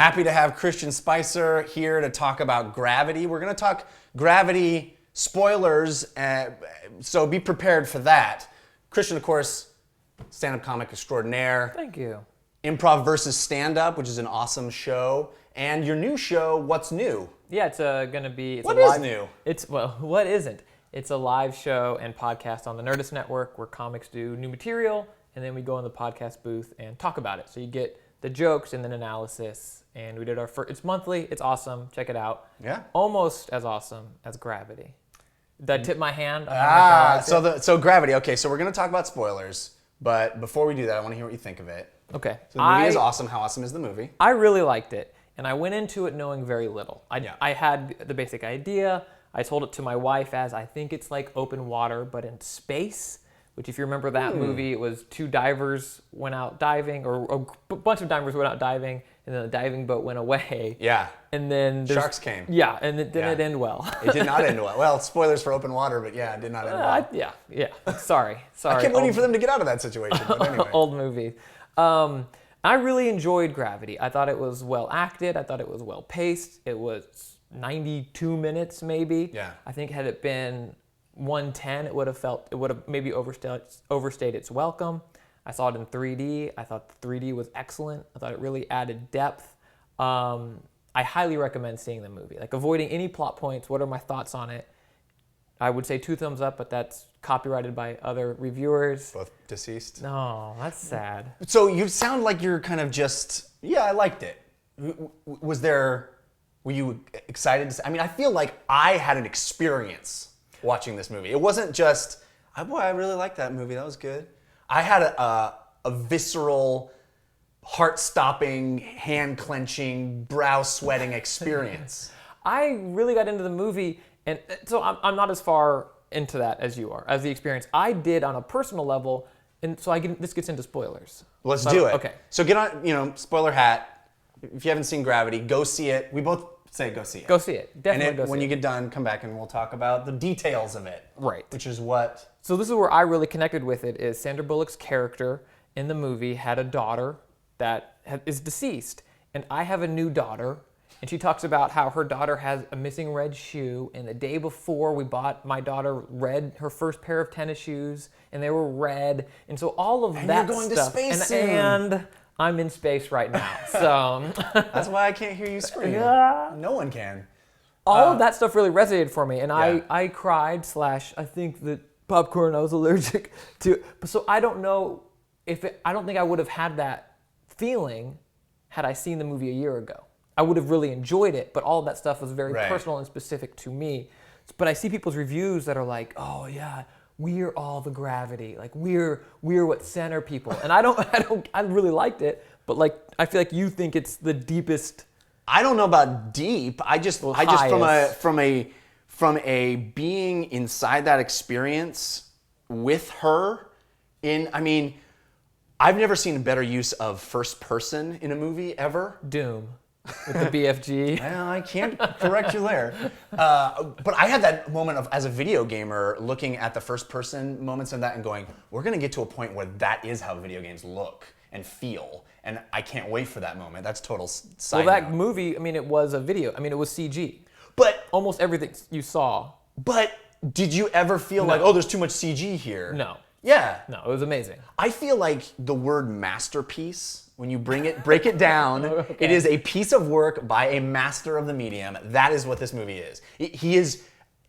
Happy to have Christian Spicer here to talk about Gravity. We're going to talk Gravity spoilers, so be prepared for that. Christian, of course, stand-up comic extraordinaire. Thank you. Improv versus stand-up, which is an awesome show. And your new show, What's New? Yeah, it's going to be... What is new? What isn't? It's a live show and podcast on the Nerdist Network where comics do new material, and then we go in the podcast booth and talk about it. So you get the jokes and then analysis, and we did our first... It's monthly. It's awesome. Check it out. Yeah. Almost as awesome as Gravity. Did I tip my hand? So Gravity. Okay, so we're going to talk about spoilers, but before we do that, I want to hear what you think of it. Okay. So the movie is awesome. How awesome is the movie? I really liked it, and I went into it knowing very little. Yeah. I had the basic idea. I told it to my wife as I think it's like open water, but in space, which if you remember that movie, it was two divers went out diving, or a bunch of divers went out diving, and then the diving boat went away. Yeah. And then Sharks came. Yeah, and it didn't end well. It did not end well. Well, spoilers for open water, but yeah, it did not end well. Yeah. Sorry. I kept waiting for them to get out of that situation, but anyway. Old movie. I really enjoyed Gravity. I thought it was well acted. I thought it was well paced. It was 92 minutes maybe. Yeah. I think had it been 110, it would have maybe overstayed its welcome. I saw it in 3D. I thought the 3D was excellent. I thought it really added depth. I highly recommend seeing the movie. Like avoiding any plot points. What are my thoughts on it? I would say 2 thumbs up, but that's copyrighted by other reviewers. Both deceased. No, that's sad. So you sound like you're kind of just, yeah, I liked it. Were you excited to, I mean, I feel like I had an experience watching this movie. It wasn't just, boy, I really liked that movie. That was good. I had a visceral, heart-stopping, hand-clenching, brow-sweating experience. I really got into the movie, and so I'm not as far into that as you are, as the experience. I did on a personal level, and so this gets into spoilers. Let's do it. Okay. So get on, spoiler hat. If you haven't seen Gravity, go see it. We both say go see it. Go see it. Definitely go see it. When you get done, come back and we'll talk about the details of it. Right. Which is what... So this is where I really connected with it, is Sandra Bullock's character in the movie had a daughter that is deceased. And I have a new daughter, and she talks about how her daughter has a missing red shoe, and the day before we bought my daughter her first pair of tennis shoes, and they were red. And so all of and that you're going stuff. To space soon. And I'm in space right now. So that's why I can't hear you scream. Yeah. No one can. All of that stuff really resonated for me, and Yeah. I cried / I think that popcorn I was allergic to. So I don't know I don't think I would have had that feeling had I seen the movie a year ago. I would have really enjoyed it, but all of that stuff was very personal and specific to me. But I see people's reviews that are like, oh yeah, we're all the Gravity. Like we're what center people. And I really liked it, but like I feel like you think it's the deepest. I don't know about deep. I just from a being inside that experience with her I've never seen a better use of first person in a movie ever. Doom with the BFG. Well, I can't correct you there. But I had that moment of, as a video gamer, looking at the first person moments of that and going, we're going to get to a point where that is how video games look and feel. And I can't wait for that moment. That's total side Well, that note. movie, it was a video. It was CG. But Almost everything you saw. But did you ever feel like, oh, there's too much CG here? No. Yeah. No, it was amazing. I feel like the word masterpiece, when you break it down, it is a piece of work by a master of the medium. That is what this movie is.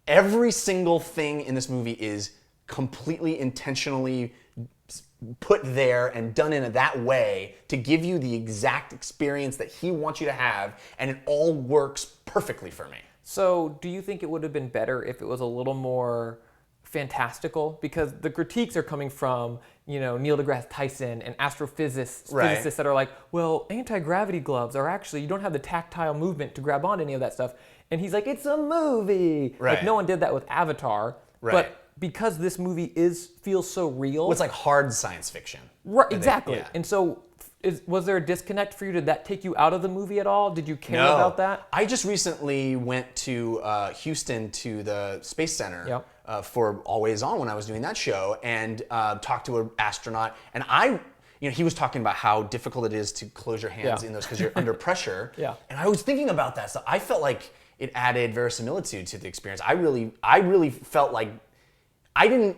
Every single thing in this movie is completely intentionally put there and done in that way to give you the exact experience that he wants you to have, and it all works perfectly for me. So, do you think it would have been better if it was a little more fantastical? Because the critiques are coming from, Neil deGrasse Tyson and astrophysicists that are like, well, anti-gravity gloves are actually, you don't have the tactile movement to grab onto any of that stuff. And he's like, it's a movie. Right. Like, no one did that with Avatar. Right. But because this movie feels so real. Well, it's like hard science fiction. Right, exactly. Yeah. And so, was there a disconnect for you? Did that take you out of the movie at all? Did you care about that? I just recently went to Houston to the Space Center for Always On when I was doing that show, and talked to an astronaut. And he was talking about how difficult it is to close your hands Yeah. in those because you're under pressure. Yeah. And I was thinking about that stuff. I felt like it added verisimilitude to the experience. I really felt like I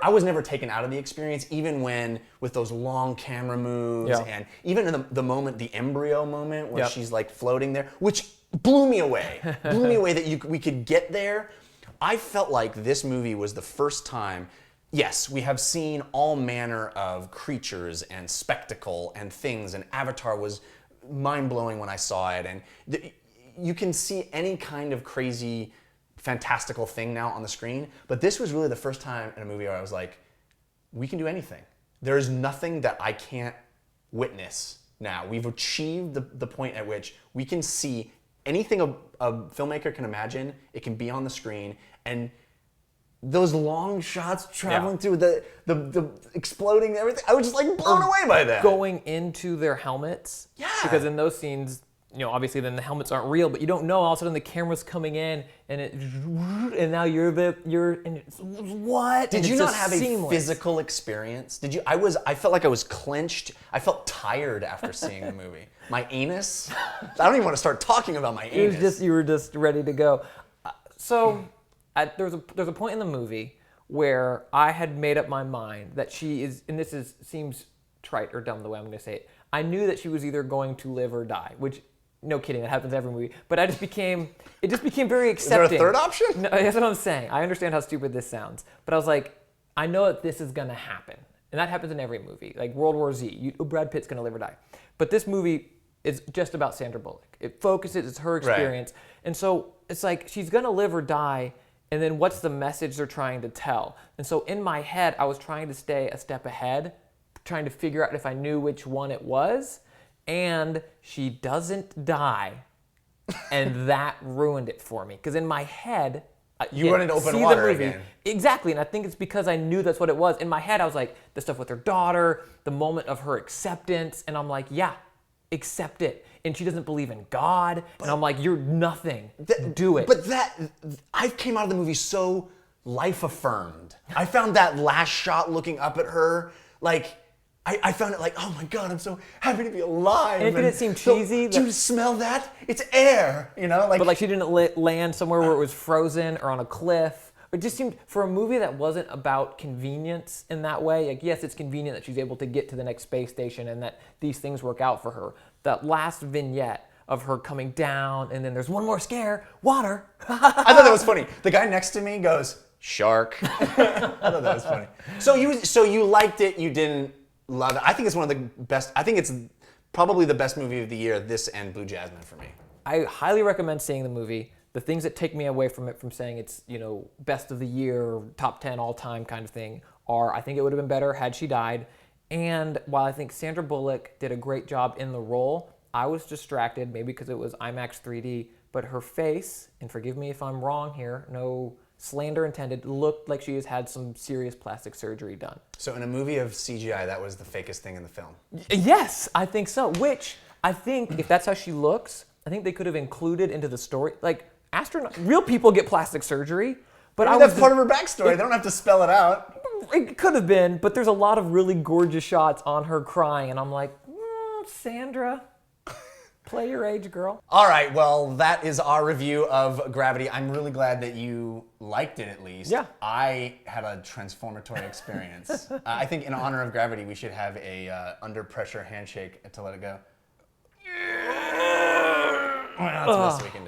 was never taken out of the experience, even when with those long camera moves Yeah. and even in the embryo moment where Yep. she's like floating there, which blew me away. Blew me away that we could get there. I felt like this movie was the first time. Yes, we have seen all manner of creatures and spectacle and things, and Avatar was mind-blowing when I saw it, and you can see any kind of crazy, fantastical thing now on the screen, but this was really the first time in a movie where I was like, we can do anything. There is nothing that I can't witness now. We've achieved the point at which we can see anything a filmmaker can imagine, it can be on the screen, and those long shots traveling through the exploding everything, I was just like blown away by that. Going into their helmets. Yeah. Because in those scenes, obviously then the helmets aren't real, but you don't know. All of a sudden the camera's coming in, and now you're and it's, what? Did And you it's not just have seamless. a physical experience? Did you? I felt like I was clenched. I felt tired after seeing the movie. My anus. I don't even want to start talking about my It was anus. you were just ready to go. There's a point in the movie where I had made up my mind that she is, and seems trite or dumb the way I'm going to say it. I knew that she was either going to live or die, which, no kidding, that happens in every movie. But it just became very accepting. Is there a third option? No, that's what I'm saying. I understand how stupid this sounds, but I was like, I know that this is going to happen, and that happens in every movie. Like World War Z, Brad Pitt's going to live or die, but this movie is just about Sandra Bullock. It focuses, it's her experience, and so it's like she's going to live or die. And then what's the message they're trying to tell? And so in my head, I was trying to stay a step ahead, trying to figure out if I knew which one it was. And she doesn't die. And that ruined it for me. Because in my head, You run into open see water the movie. again. Exactly. And I think it's because I knew that's what it was. In my head, I was like, the stuff with her daughter, the moment of her acceptance. And I'm like, yeah, accept it. And she doesn't believe in God. And I'm like, you're nothing. Do it. But I came out of the movie so life affirmed. I found that last shot looking up at her, like, I found it like, oh my God, I'm so happy to be alive. And it didn't seem cheesy. Do you smell that? It's air, Like, But like she didn't land somewhere where it was frozen or on a cliff. It just seemed, for a movie that wasn't about convenience in that way, like yes, it's convenient that she's able to get to the next space station and that these things work out for her. That last vignette of her coming down and then there's one more scare, water. I thought that was funny. The guy next to me goes, shark. I thought that was funny. So you liked it, you didn't love it. I think it's one of the best, I think it's probably the best movie of the year, this and Blue Jasmine for me. I highly recommend seeing the movie. The things that take me away from it, from saying it's, best of the year, top 10 all time kind of thing, are I think it would have been better had she died. And while I think Sandra Bullock did a great job in the role, I was distracted, maybe because it was IMAX 3D, but her face, and forgive me if I'm wrong here, no slander intended, looked like she has had some serious plastic surgery done. So in a movie of CGI, that was the fakest thing in the film. Yes, I think so. Which I think if that's how she looks, I think they could have included into the story. Like real people get plastic surgery, but That's part of her backstory. They don't have to spell it out. It could have been, but there's a lot of really gorgeous shots on her crying, and I'm like, Sandra, play your age, girl. All right, well, that is our review of Gravity. I'm really glad that you liked it at least. Yeah. I had a transformatory experience. I think in honor of Gravity, we should have a under pressure handshake to let it go. Well, that's the best we can do.